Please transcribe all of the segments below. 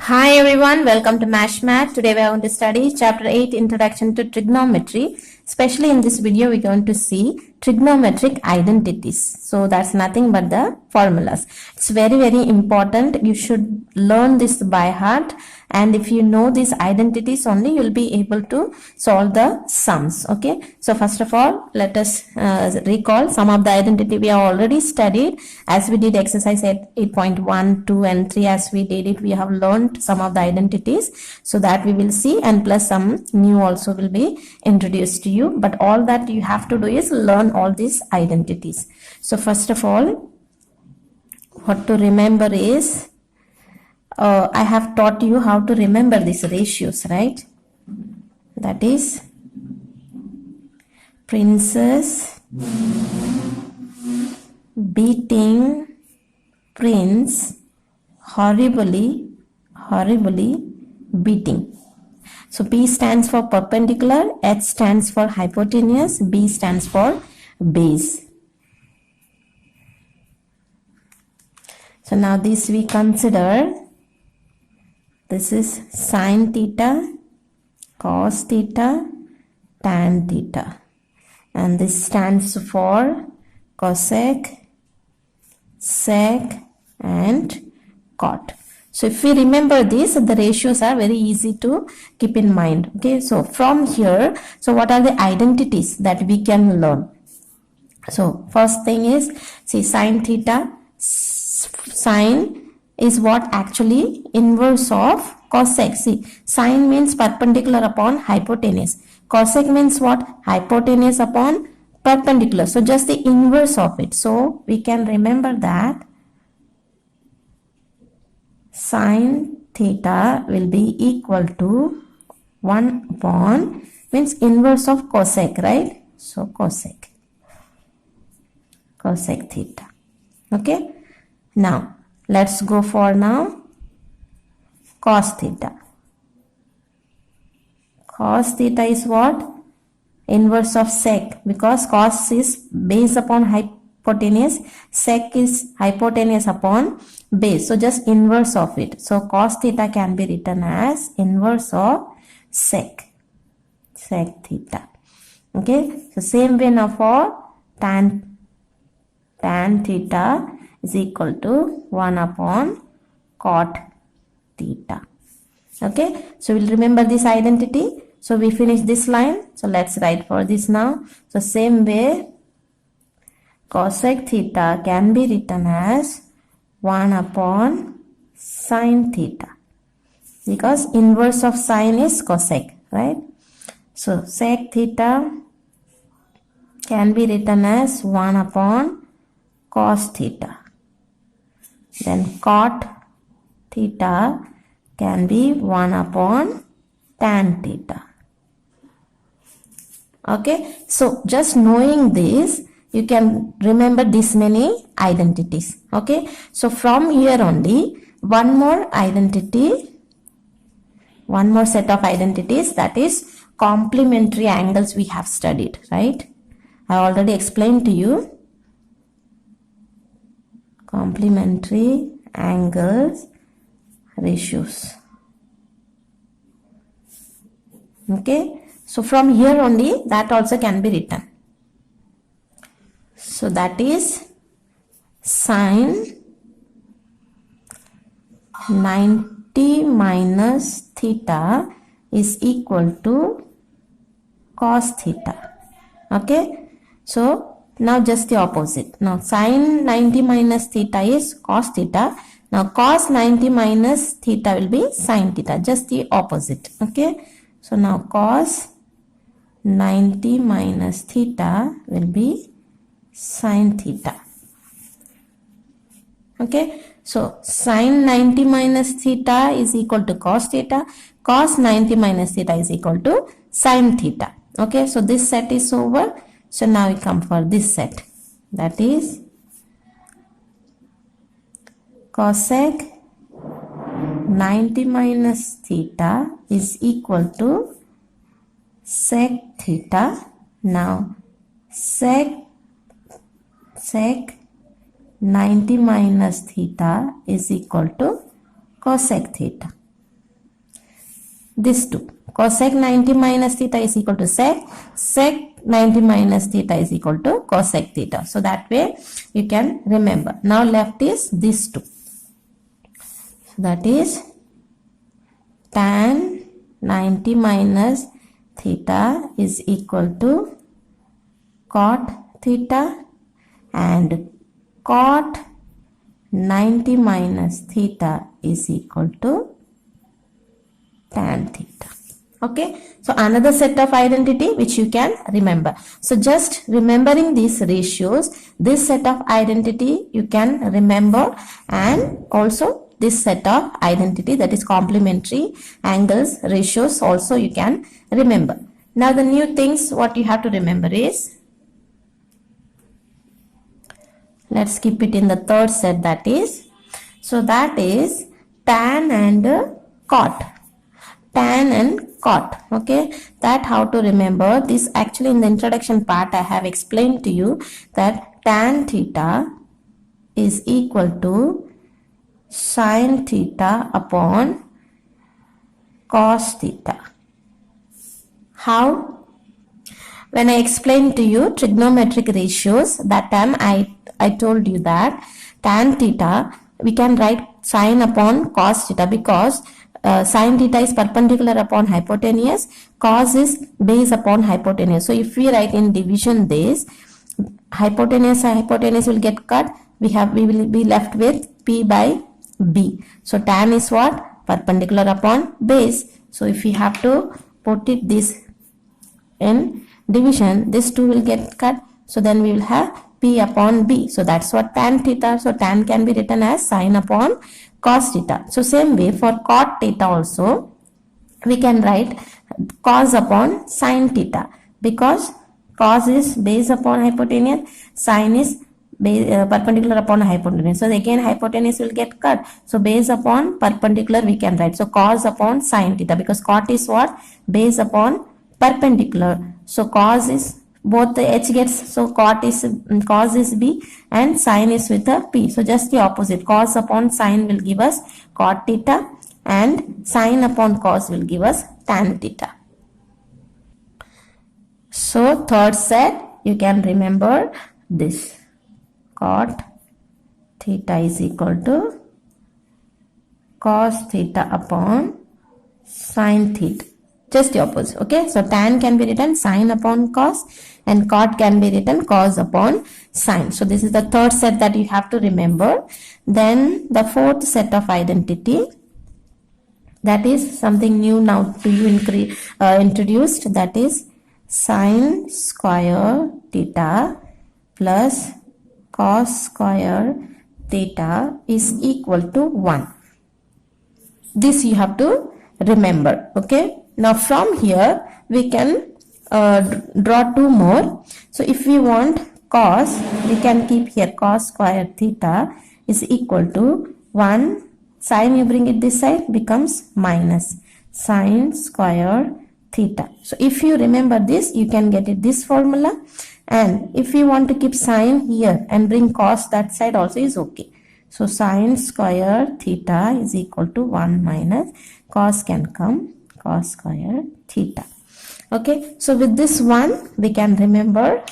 Hi everyone, welcome to MASH Math. Today we are going to study Chapter 8 Introduction to Trigonometry. Especially in this video, we're going to see trigonometric identities. So that's nothing but the formulas. It's very important. You should learn this by heart. And if you know these identities only, you'll be able to solve the sums. Okay. So first of all, let us recall some of the identity we have already studied as we did exercise at 8.1, 2 and 3. As we did it, we have learned some of the identities, so that we will see, and plus some new also will be introduced to you. But all that you have to do is learn all these identities. So first of all, what to remember is I have taught you how to remember these ratios, right? That is princess beating prince horribly beating. So P stands for perpendicular, H stands for hypotenuse, B stands for base. So now this we consider. This is sine theta, cos theta, tan theta, and this stands for cosec, sec and cot. So if we remember this, the ratios are very easy to keep in mind. Okay, so from here, so what are the identities that we can learn? So first thing is, see, sine theta. Sine is what? Actually inverse of cosec. See, sine means perpendicular upon hypotenuse. Cosec means what? Hypotenuse upon perpendicular. So just the inverse of it. So we can remember that sine theta will be equal to 1 upon, means inverse of cosec, right? So cosec theta. Okay. Now let's go for now cos theta. Cos theta is what? Inverse of sec, because cos is base upon hypotenuse, sec is hypotenuse upon base. So just inverse of it. So cos theta can be written as inverse of sec theta. Okay. So same way now for tan theta is equal to 1 upon cot theta. Okay, so we'll remember this identity. So we finish this line. So let's write for this now. So same way, cosec theta can be written as 1 upon sine theta, because inverse of sine is cosec, right? So sec theta can be written as 1 upon cos theta. Then cot theta can be 1 upon tan theta. Okay, so just knowing this, you can remember this many identities. Okay, so from here only, one more set of identities, that is complementary angles we have studied, right? I already explained to you. Complementary angles ratios. Okay, so from here only that also can be written. So that is sine 90 minus theta is equal to cos theta. Okay, so now just the opposite. Now sine 90 minus theta is cos theta. Now cos 90 minus theta will be sine theta. Just the opposite. Okay. So now cos 90 minus theta will be sine theta. Okay. So sine 90 minus theta is equal to cos theta. Cos 90 minus theta is equal to sine theta. Okay. So this set is over. So now we come for this set, that is cosec 90 minus theta is equal to sec theta. Now sec 90 minus theta is equal to cosec theta. this 2. Cosec 90 minus theta is equal to sec. Sec 90 minus theta is equal to cosec theta. So that way you can remember. Now left is this 2. That is tan 90 minus theta is equal to cot theta, and cot 90 minus theta is equal to tan theta. Okay, so another set of identity which you can remember. So just remembering these ratios, this set of identity you can remember, and also this set of identity, that is complementary angles ratios, also you can remember. Now the new things what you have to remember is, let's keep it in the third set, that is, so that is tan and cot. Tan and cot. Okay, that how to remember this. Actually in the introduction part I have explained to you that tan theta is equal to sin theta upon cos theta. How? When I explained to you trigonometric ratios, that time I told you that tan theta we can write sin upon cos theta, because sin theta is perpendicular upon hypotenuse, cos is base upon hypotenuse. So if we write in division this, hypotenuse and hypotenuse will get cut, we will be left with p by b. So tan is what? Perpendicular upon base. So if we have to put it this in division, this 2 will get cut, so then we will have p upon b. So that's what tan theta. So tan can be written as sin upon cos theta. So same way for cot theta also we can write cos upon sin theta, because cos is base upon hypotenuse, sin is perpendicular upon hypotenuse. So again hypotenuse will get cut, so base upon perpendicular we can write. So cos upon sin theta, because cot is what? Base upon perpendicular. So cos is, both the h gets, so cos is b and sin is with a p. So just the opposite, cos upon sin will give us cot theta, and sin upon cos will give us tan theta. So third set you can remember this, cot theta is equal to cos theta upon sin theta. Just the opposite. Okay, so tan can be written sin upon cos, and cot can be written cos upon sin. So this is the third set that you have to remember. Then the fourth set of identity, that is something new now to you introduced, that is sin square theta plus cos square theta is equal to 1. This you have to remember. Okay, now from here we can draw 2 more. So if we want cos, we can keep here cos square theta is equal to 1, sin you bring it this side, becomes minus sin square theta. So if you remember this, you can get it this formula, and if you want to keep sin here and bring cos that side also is okay. So sin square theta is equal to 1 minus cos can come cos square theta. Okay, so with this one we can remember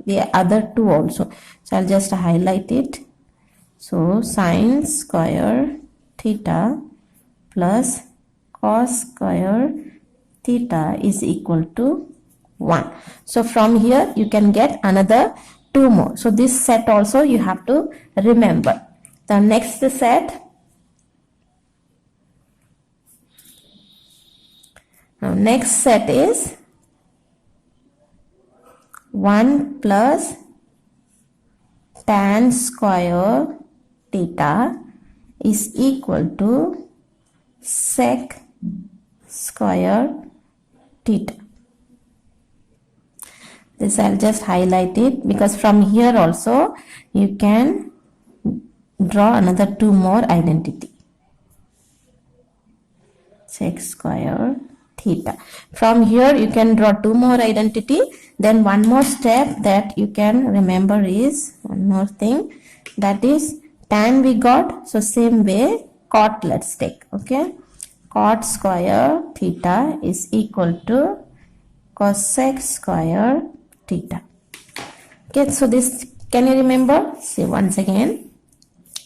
the other 2 also. So I'll just highlight it. So sin square theta plus cos square theta is equal to 1. So from here you can get another 2 more. So this set also you have to remember. The next set, now next set is 1 plus tan square theta is equal to sec square theta. This I'll just highlight it, because from here also you can draw another 2 more identity. Sec square theta. From here you can draw 2 more identity. Then one more step that you can remember is one more thing, that is tan we got. So same way cot let's take. Okay, cot square theta is equal to cosec square theta. Okay, so this, can you remember? See once again,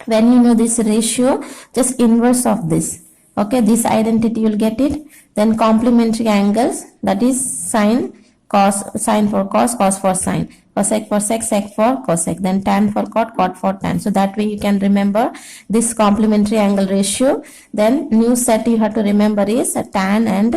when you know this ratio, just inverse of this. Okay, this identity, you'll get it. Then complementary angles, that is sine, cos, sine for cos, cos for sine, cosec for sec, sec for cosec, then tan for cot, cot for tan. So that way you can remember this complementary angle ratio. Then new set you have to remember is tan and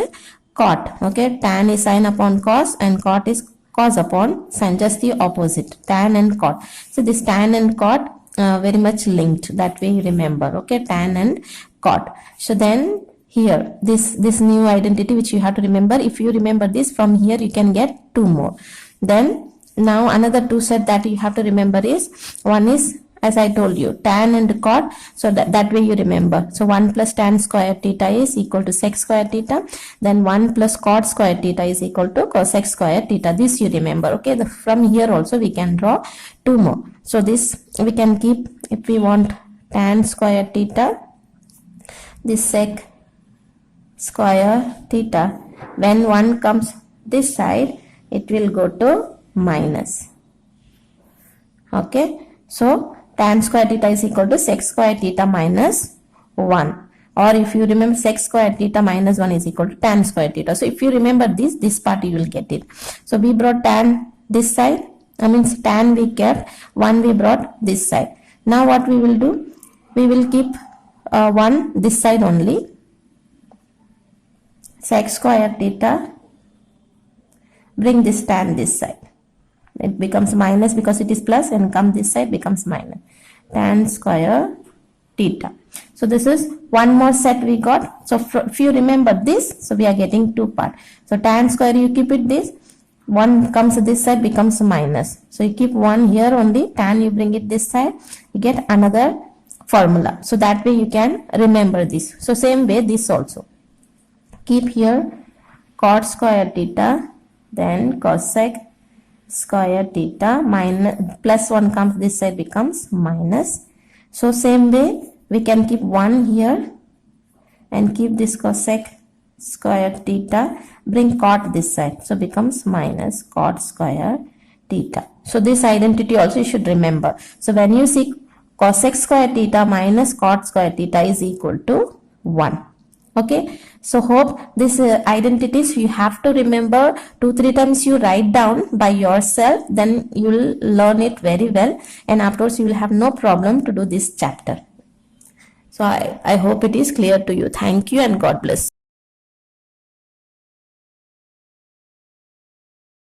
cot. Okay, tan is sine upon cos and cot is cos upon sine, just the opposite, tan and cot. So this tan and cot very much linked, that way you remember. Okay, tan and cot. So then here this new identity which you have to remember, if you remember this, from here you can get two more. Then now another two set that you have to remember is, one is, as I told you, tan and cot, so that way you remember. So 1 plus tan square theta is equal to sec square theta, then 1 plus cot square theta is equal to cosec square theta. This you remember. Okay, from here also we can draw two more. So this we can keep, if we want tan square theta, this sec square theta, when 1 comes this side, it will go to minus. Okay, so tan square theta is equal to sec square theta minus 1, or if you remember, sec square theta minus 1 is equal to tan square theta. So if you remember this part, you will get it. So we brought tan this side, I mean tan we kept, 1 we brought this side. Now what we will do, we will keep 1 this side only, sec square theta, bring this tan this side, it becomes minus because it is plus, and come this side becomes minus, tan square theta. So this is one more set we got. So if you remember this, so we are getting two part. So tan square, you keep it this, 1 comes this side becomes minus, so you keep 1 here only, tan you bring it this side, you get another formula. So that way you can remember this. So same way this also, keep here cot square theta, then cosec square theta, minus, plus 1 comes this side becomes minus. So same way we can keep 1 here and keep this cosec square theta, bring cot this side, so becomes minus cot square theta. So this identity also you should remember. So when you see cosec square theta minus cot square theta is equal to 1. Okay, so hope this identities you have to remember 2-3 times, you write down by yourself, then you will learn it very well, and afterwards you will have no problem to do this chapter. So I hope it is clear to you. Thank you and God bless.